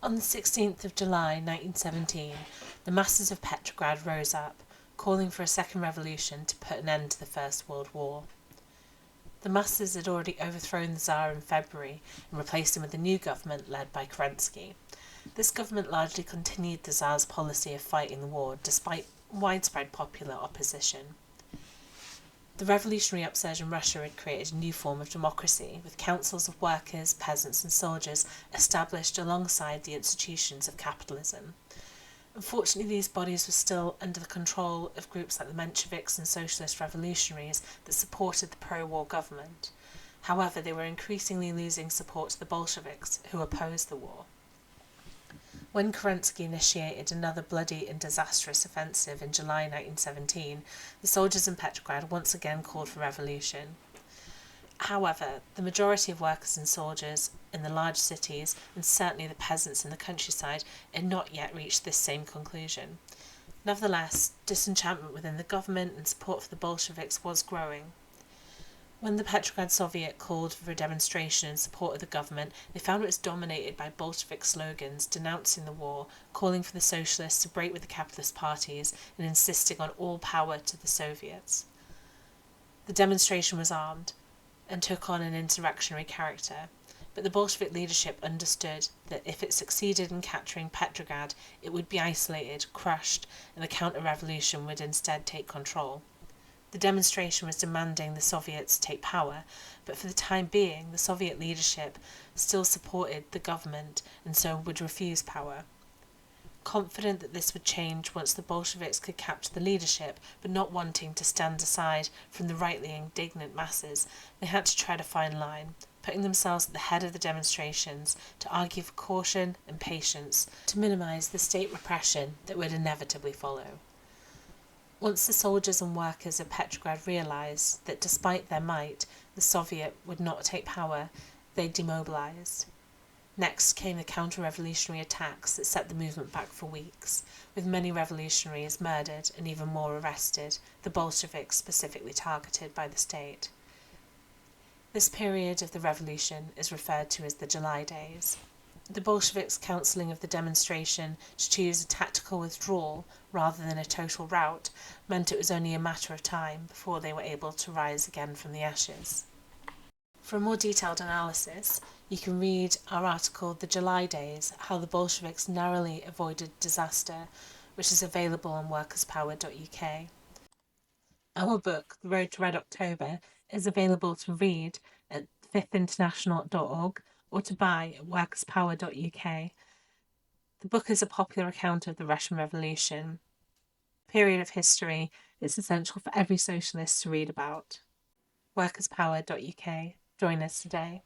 On the 16th of July 1917, the masses of Petrograd rose up, calling for a second revolution to put an end to the First World War. The masses had already overthrown the Tsar in February and replaced him with a new government led by Kerensky. This government largely continued the Tsar's policy of fighting the war despite widespread popular opposition. The revolutionary upsurge in Russia had created a new form of democracy, with councils of workers, peasants and soldiers established alongside the institutions of capitalism. Unfortunately, these bodies were still under the control of groups like the Mensheviks and Socialist Revolutionaries that supported the pro-war government. However, they were increasingly losing support to the Bolsheviks, who opposed the war. When Kerensky initiated another bloody and disastrous offensive in July 1917, the soldiers in Petrograd once again called for revolution. However, the majority of workers and soldiers in the large cities, and certainly the peasants in the countryside, had not yet reached this same conclusion. Nevertheless, disenchantment within the government and support for the Bolsheviks was growing. When the Petrograd Soviet called for a demonstration in support of the government, they found it was dominated by Bolshevik slogans denouncing the war, calling for the socialists to break with the capitalist parties, and insisting on all power to the Soviets. The demonstration was armed and took on an insurrectionary character, but the Bolshevik leadership understood that if it succeeded in capturing Petrograd, it would be isolated, crushed, and the counter-revolution would instead take control. The demonstration was demanding the Soviets take power, but for the time being the Soviet leadership still supported the government and so would refuse power. Confident that this would change once the Bolsheviks could capture the leadership, but not wanting to stand aside from the rightly indignant masses, they had to tread a fine line, putting themselves at the head of the demonstrations to argue for caution and patience to minimise the state repression that would inevitably follow. Once the soldiers and workers of Petrograd realised that despite their might the Soviet would not take power, they demobilised. Next came the counter-revolutionary attacks that set the movement back for weeks, with many revolutionaries murdered and even more arrested, the Bolsheviks specifically targeted by the state. This period of the revolution is referred to as the July Days. The Bolsheviks' counselling of the demonstration to choose a tactical withdrawal rather than a total rout meant it was only a matter of time before they were able to rise again from the ashes. For a more detailed analysis, you can read our article The July Days, How the Bolsheviks Narrowly Avoided Disaster, which is available on workerspower.uk. Our book, The Road to Red October, is available to read at fifthinterntional.org or to buy at workerspower.uk. The book is a popular account of the Russian Revolution, a period of history it's essential for every socialist to read about. workerspower.uk. Join us today.